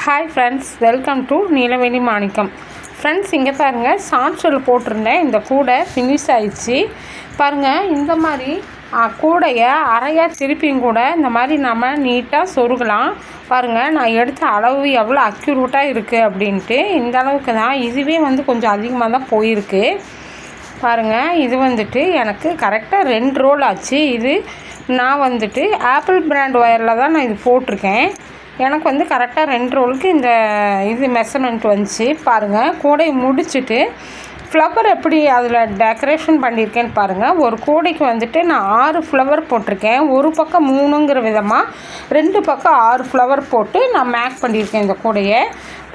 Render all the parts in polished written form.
Hi friends, welcome to Neelaveni Manickam. Friends, இங்கே பாருங்கள், சாட்சியில் போட்டிருந்தேன். இந்த கூடை ஃபினிஷ் ஆயிடுச்சு. பாருங்கள், இந்த மாதிரி கூடையை அரையாக திருப்பியும் கூட இந்த மாதிரி நம்ம நீட்டாக சொருகலாம். பாருங்கள், நான் எடுத்த அளவு எவ்வளோ அக்யூரேட்டாக இருக்குது அப்படின்ட்டு. இந்த அளவுக்கு தான். இதுவே கொஞ்சம் அதிகமாக தான் போயிருக்கு. பாருங்கள், இது எனக்கு கரெக்டாக 2 ரோல் ஆச்சு. இது நான் ஆப்பிள் பிராண்ட் ஒயரில் தான் நான் இது போட்டிருக்கேன். எனக்கு கரெக்டாக 2 ரோலுக்கு இது மெஷர்மெண்ட் வந்துச்சு. பாருங்கள், கூடையை முடிச்சுட்டு ஃப்ளவர் எப்படி அதில் டெக்கரேஷன் பண்ணியிருக்கேன்னு பாருங்கள். ஒரு கூடைக்கு நான் 6 ஃப்ளவர் போட்டிருக்கேன். ஒரு பக்கம் 3ங்கிற விதமாக 2 பக்கம் 6 ஃப்ளவர் போட்டு நான் மேக் பண்ணியிருக்கேன் இந்த கூடையை.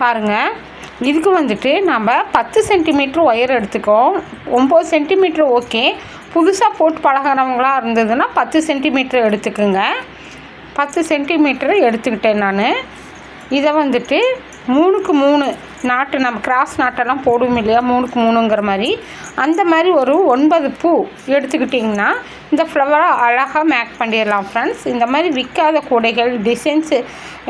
பாருங்கள், இதுக்கு நம்ம 10 சென்டிமீட்ரு ஒயர் எடுத்துக்கோம். 9 centimetre okay. புதுசாக போட்டு பழகிறவங்களாக இருந்ததுன்னா 10 சென்டிமீட்ரு எடுத்துக்குங்க. 10 சென்டிமீட்டரு எடுத்துக்கிட்டேன் நான். இதை 3க்கு 3 நாட்டு, நம்ம கிராஸ் நாட்டெல்லாம் போடுவோம் இல்லையா, 3க்கு 3ங்கிற மாதிரி, அந்த மாதிரி ஒரு 9 பூ எடுத்துக்கிட்டிங்கன்னா இந்த ஃப்ளவரை அழகாக மேக் பண்ணிடலாம். ஃப்ரெண்ட்ஸ், இந்த மாதிரி விற்காத கூடைகள், டிசைன்ஸு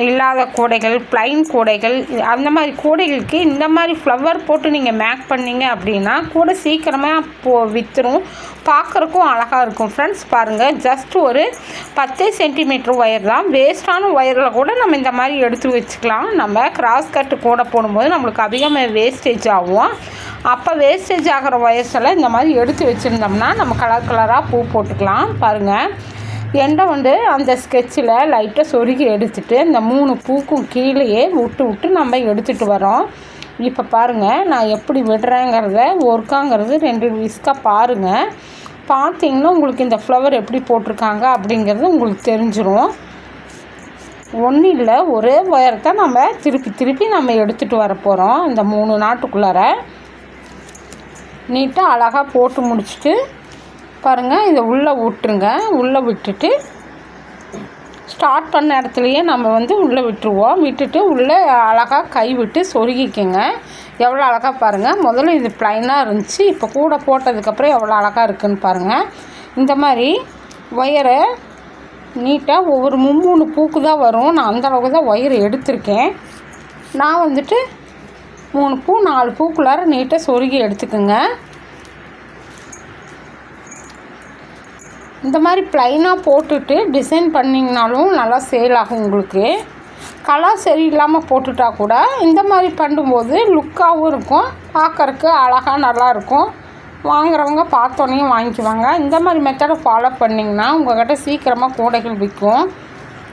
இல்லாத கூடைகள், ப்ளைன் கூடைகள், அந்த மாதிரி கூடைகளுக்கு இந்த மாதிரி ஃப்ளவர் போட்டு நீங்கள் மேக் பண்ணிங்க அப்படின்னா கூட சீக்கிரமாக விற்றுரும், பார்க்குறக்கும் அழகாக இருக்கும். ஃப்ரெண்ட்ஸ், பாருங்கள், ஜஸ்ட் ஒரு 10 சென்டிமீட்டர் ஒயர் தான். வேஸ்ட்டான ஒயரில் கூட நம்ம இந்த மாதிரி எடுத்து வச்சுக்கலாம். நம்ம கிராஸ் கட்டு கூட போடும்போது நம்மளுக்கு அதிகமாக வேஸ்டேஜ் ஆகும். அப்போ வேஸ்டேஜ் ஆகிற ஒயர்ஸ் எல்லாம் இந்த மாதிரி எடுத்து வச்சுருந்தோம்னா நம்ம கலர் கலராக பூ போட்டுக்கலாம். பாருங்கள், எண்டை அந்த ஸ்கெட்சில் லைட்டாக சொருகி எடுத்துகிட்டு இந்த 3 பூக்கும் கீழேயே விட்டு நம்ம எடுத்துகிட்டு வரோம். இப்போ பாருங்கள், நான் எப்படி விடுறேங்கிறத ஒர்க்காங்கிறது 2 விஸ்காக பாருங்கள். பார்த்திங்கன்னா உங்களுக்கு இந்த ஃப்ளவர் எப்படி போட்டிருக்காங்க அப்படிங்கிறது உங்களுக்கு தெரிஞ்சிடும். ஒன்றும் இல்லை, ஒரே ஒயர் தான் நம்ம திருப்பி நம்ம எடுத்துகிட்டு வர போகிறோம். இந்த 3 நாட்டுக்குள்ளார நீட்டாக அழகாக போட்டு முடிச்சுட்டு பாருங்கள், இதை உள்ளே விட்டுருங்க. உள்ளே விட்டுட்டு ஸ்டார்ட் பண்ண இடத்துலையே நம்ம உள்ளே விட்டுருவோம். விட்டுட்டு உள்ளே அழகாக கை விட்டு சொருகிக்கங்க. எவ்வளோ அழகாக பாருங்கள். முதல்ல இது ப்ளைனாக இருந்துச்சு, இப்போ கூட போட்டதுக்கப்புறம் எவ்வளோ அழகாக இருக்குதுன்னு பாருங்கள். இந்த மாதிரி ஒயரை நீட்டாக ஒவ்வொரு 3 பூக்கு தான் வரும். நான் அந்தளவுக்கு தான் ஒயர் எடுத்திருக்கேன். நான் 3 பூ 4 பூக்குள்ளார நீட்டாக சொருகி எடுத்துக்கோங்க. இந்த மாதிரி ப்ளைனாக போட்டுட்டு டிசைன் பண்ணிங்கனாலும் நல்லா சேல் ஆகும். உங்களுக்கு கலர் சரியில்லாமல் போட்டுட்டா கூட இந்த மாதிரி பண்ணும்போது லுக்காகவும் இருக்கும், பார்க்குறக்கு அழகாக நல்லாயிருக்கும். வாங்குறவங்க பார்த்தோன்னே வாங்கிக்குவாங்க. இந்த மாதிரி மெத்தடை ஃபாலோ பண்ணிங்கன்னா உங்கள்கிட்ட சீக்கிரமாக கூடைகள் விற்கும்.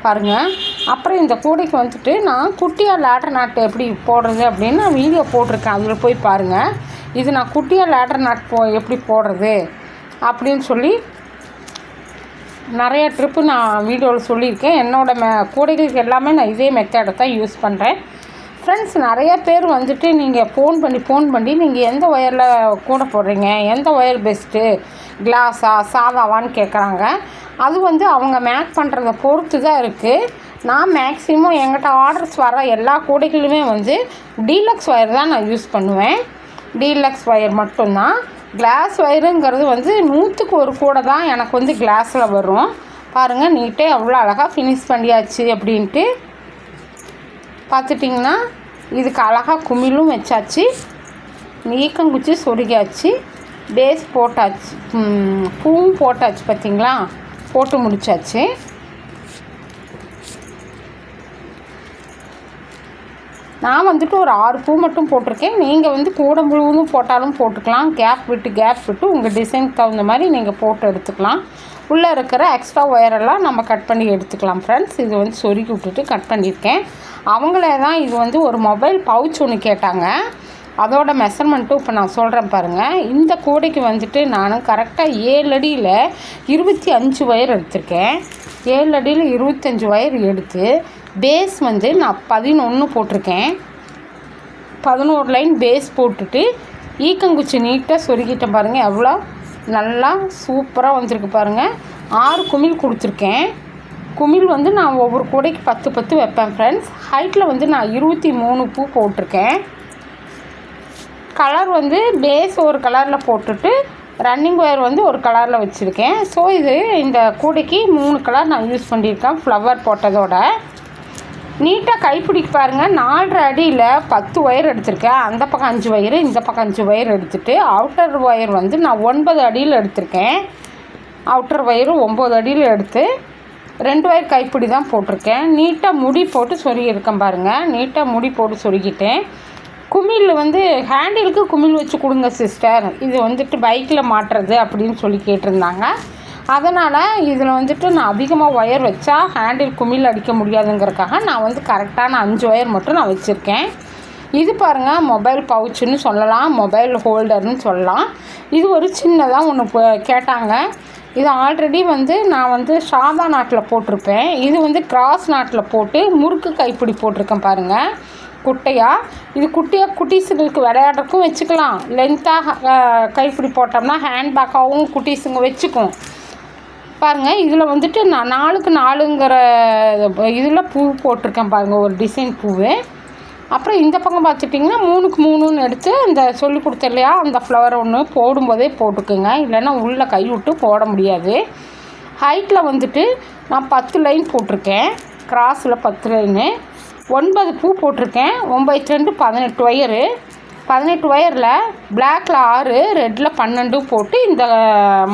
பாருங்கள், அப்புறம் இந்த கூடைக்கு நான் குட்டியாக லேடர் நாட்டு எப்படி போடுறது அப்படின்னு நான் வீடியோ போட்டிருக்கேன். அதில் போய் பாருங்கள். இது நான் குட்டியாக லேடர் நாட் எப்படி போடுறது அப்படின்னு சொல்லி நிறைய ட்ரிப்பு நான் வீடியோவில் சொல்லியிருக்கேன். என்னோடய கூடைகளுக்கு எல்லாமே நான் இதே மெத்தடை தான் யூஸ் பண்ணுறேன். ஃப்ரெண்ட்ஸ், நிறைய பேர் நீங்கள் ஃபோன் பண்ணி நீங்கள் எந்த ஒயரில் கூட போடுறீங்க, எந்த ஒயர் பெஸ்ட்டு, கிளாஸா சாதாவான்னு கேட்குறாங்க. அது அவங்க மேக் பண்ணுறத பொறுத்து தான் இருக்குது. நான் மேக்ஸிமம் எங்கிட்ட ஆர்டர்ஸ் வர எல்லா கூடைகளுமே டீலக்ஸ் ஒயர் தான் நான் யூஸ் பண்ணுவேன். டீலக்ஸ் ஒயர் மட்டும்தான். கிளாஸ் ஒயருங்கிறது 100க்கு 1 கூடை தான் எனக்கு கிளாஸில் வரும். பாருங்கள், நீட்டாக எவ்வளோ அழகாக ஃபினிஷ் பண்ணியாச்சு அப்படின்ட்டு பார்த்துட்டிங்கன்னா இதுக்கு அழகாக குமிழும் வச்சாச்சு, நீக்கங்குச்சி சொருகியாச்சு, பேஸ் போட்டாச்சு, பூவும் போட்டாச்சு. பார்த்திங்களா, போட்டு முடித்தாச்சு. நான் ஒரு 6 பூ மட்டும் போட்டிருக்கேன். நீங்கள் கூட முழுவதும் போட்டாலும் போட்டுக்கலாம். கேப் விட்டு உங்கள் டிசைனுக்கு தகுந்த மாதிரி நீங்கள் போட்டு எடுத்துக்கலாம். உள்ளே இருக்கிற எக்ஸ்ட்ரா ஒயரெல்லாம் நம்ம கட் பண்ணி எடுத்துக்கலாம். ஃப்ரெண்ட்ஸ், இது சொருகி விட்டுட்டு கட் பண்ணியிருக்கேன். அவங்களே தான் இது ஒரு மொபைல் பவுச் ஒன்று கேட்டாங்க. அதோட மெஷர்மெண்ட்டும் இப்போ நான் சொல்கிறேன் பாருங்கள். இந்த கூடைக்கு நான் கரெக்டாக 7 அடியில் 25 ஒயர் எடுத்திருக்கேன். 7 அடியில் 25 ஒயர் எடுத்து பேஸ் நான் 11 போட்டிருக்கேன். 11 லைன் பேஸ் போட்டுட்டு ஈக்கங்குச்சி நீட்டாக சொருகிட்டேன். பாருங்கள், எவ்வளோ நல்லா சூப்பராக வந்திருக்கு பாருங்கள். 6 குமிழ் கொடுத்துருக்கேன். குமிழ் நான் ஒவ்வொரு கூடைக்கு 10 வைப்பேன். ஃப்ரெண்ட்ஸ், ஹைட்டில் நான் 23 பூ போட்டிருக்கேன். கலர் பேஸ் ஒரு கலரில் போட்டுட்டு ரன்னிங் ஒயர் ஒரு கலரில் வச்சுருக்கேன். ஸோ இந்த கூடைக்கு 3 கலர் நான் யூஸ் பண்ணியிருக்கேன் ஃப்ளவர் போட்டதோட. நீட்டாக கைப்பிடிக்கு பாருங்கள் 4.5 அடியில் 10 ஒயர் எடுத்திருக்கேன். அந்த பக்கம் 5 ஒயரு, இந்த பக்கம் 5 ஒயர் எடுத்துகிட்டு அவுட்டர் ஒயர் வந்து நான் 9 அடியில் எடுத்திருக்கேன். அவுட்டர் ஒயரு 9 அடியில் எடுத்து 2 ஒயர் கைப்பிடி தான் போட்டிருக்கேன். நீட்டாக முடி போட்டு சொருகியிருக்கேன் பாருங்கள். நீட்டாக முடி போட்டு சொருகிட்டேன். குமிழ் வந்து ஹேண்டிலுக்கு குமிழ் வச்சு கொடுங்க சிஸ்டர், இது வந்துட்டு பைக்கில் மாட்டுறது அப்படின்னு சொல்லி கேட்டிருந்தாங்க. அதனால் இதில் வந்துட்டு நான் அதிகமாக ஒயர் வச்சா ஹேண்டில் குமிழ் அடிக்க முடியாதுங்கிறதுக்காக நான் வந்து கரெக்டான 5 ஒயர் மட்டும் நான் வச்சுருக்கேன். இது பாருங்கள் மொபைல் பவுச்சுன்னு சொல்லலாம், மொபைல் ஹோல்டர்னு சொல்லலாம். இது ஒரு சின்னதாக ஒன்று கேட்டாங்க. இது ஆல்ரெடி வந்து நான் வந்து சாதா நாட்டில் போட்டிருப்பேன். இது வந்து கிராஸ் நாட்டில் போட்டு முறுக்கு கைப்பிடி போட்டிருக்கேன் பாருங்கள், குட்டையாக. இது குட்டியாக குட்டீஸுங்களுக்கு விளையாடுறதுக்கும் வச்சுக்கலாம். லென்த்தாக கைப்பிடி போட்டோம்னா ஹேண்ட்பேக்காகவும் குட்டீஸுங்க வச்சுக்கும் பாருங்கள். இதில் வந்துட்டு நான் 4க்கு 4ங்கிற இதில் பூ போட்டிருக்கேன் பாருங்கள், ஒரு டிசைன் பூவு. அப்புறம் இந்த பக்கம் பார்த்துட்டிங்கன்னா 3க்கு 3ன்னு எடுத்து இந்த சொல்லி கொடுத்த இல்லையா அந்த ஃப்ளவர் ஒன்று போடும்போதே போட்டுக்குங்க, இல்லைன்னா உள்ளே கை விட்டு போட முடியாது. ஹைட்டில் வந்துட்டு நான் 10 லைன் போட்டிருக்கேன், கிராஸில் 10 லைனு, 9 பூ போட்டிருக்கேன். 9×2 18 ஒயரு. 18 ஒயரில் பிளாக்கில் 6, ரெட்டில் 12 போட்டு இந்த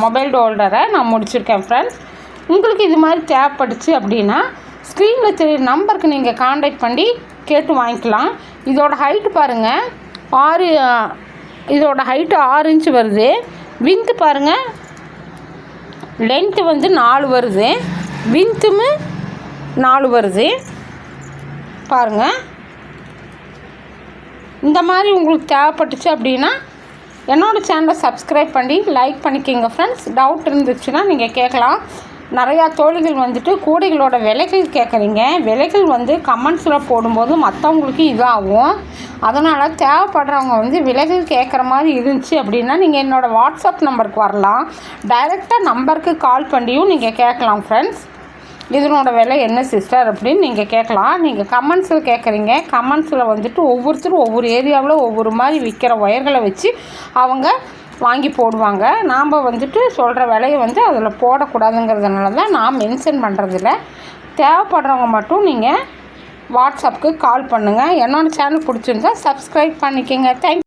மொபைல் ஹோல்டரை நான் முடிச்சிருக்கேன் ஃப்ரெண்ட்ஸ். உங்களுக்கு இது மாதிரி தேவைப்பட்டுச்சு அப்படின்னா ஸ்க்ரீனில் தெரியுற நம்பருக்கு நீங்கள் காண்டாக்ட் பண்ணி கேட்டு வாங்கிக்கலாம். இதோட ஹைட்டு பாருங்கள் 6, இதோட ஹைட்டு 6 இன்ச்சு வருது. வின்த்து பாருங்கள், லென்த்து வந்து 4 வருது, வின்த்தும் 4 வருது பாருங்கள். இந்த மாதிரி உங்களுக்கு தேவைப்பட்டுச்சு அப்படின்னா என்னோடய சேனலை சப்ஸ்கிரைப் பண்ணி லைக் பண்ணிக்கோங்க ஃப்ரெண்ட்ஸ். டவுட் இருந்துச்சுன்னா நீங்கள் கேட்கலாம். நிறையா தோழிகள் வந்துட்டு கூடைகளோட விலைகள் கேட்குறீங்க. விலைகள் வந்து கமெண்ட்ஸில் போடும்போது மற்றவங்களுக்கு இதாகும். அதனால் தேவைப்படுறவங்க வந்து விலைகள் கேட்குற மாதிரி இருந்துச்சு அப்படின்னா நீங்கள் என்னோடய வாட்ஸ்அப் நம்பருக்கு வரலாம். டைரெக்டாக நம்பருக்கு கால் பண்ணியும் நீங்கள் கேட்கலாம் ஃப்ரெண்ட்ஸ். இதனோட விலை என்ன சிஸ்டர் அப்படின்னு நீங்கள் கேட்கலாம். நீங்கள் கமெண்ட்ஸில் கேட்குறீங்க. கமெண்ட்ஸில் வந்துட்டு ஒவ்வொருத்தரும் ஒவ்வொரு ஏரியாவில் ஒவ்வொரு மாதிரி விற்கிற ஒயர்களை வச்சு அவங்க வாங்கி போடுவாங்க. நாம் வந்துட்டு சொல்கிற விலையை வந்து அதில் போடக்கூடாதுங்கிறதுனால தான் நான் மென்ஷன் பண்ணுறதில்ல. தேவைப்படுறவங்க மட்டும் நீங்கள் வாட்ஸ்அப்புக்கு கால் பண்ணுங்கள். என்னோடய சேனல் பிடிச்சிருந்தா சப்ஸ்கிரைப் பண்ணிக்கோங்க. தேங்க்யூ.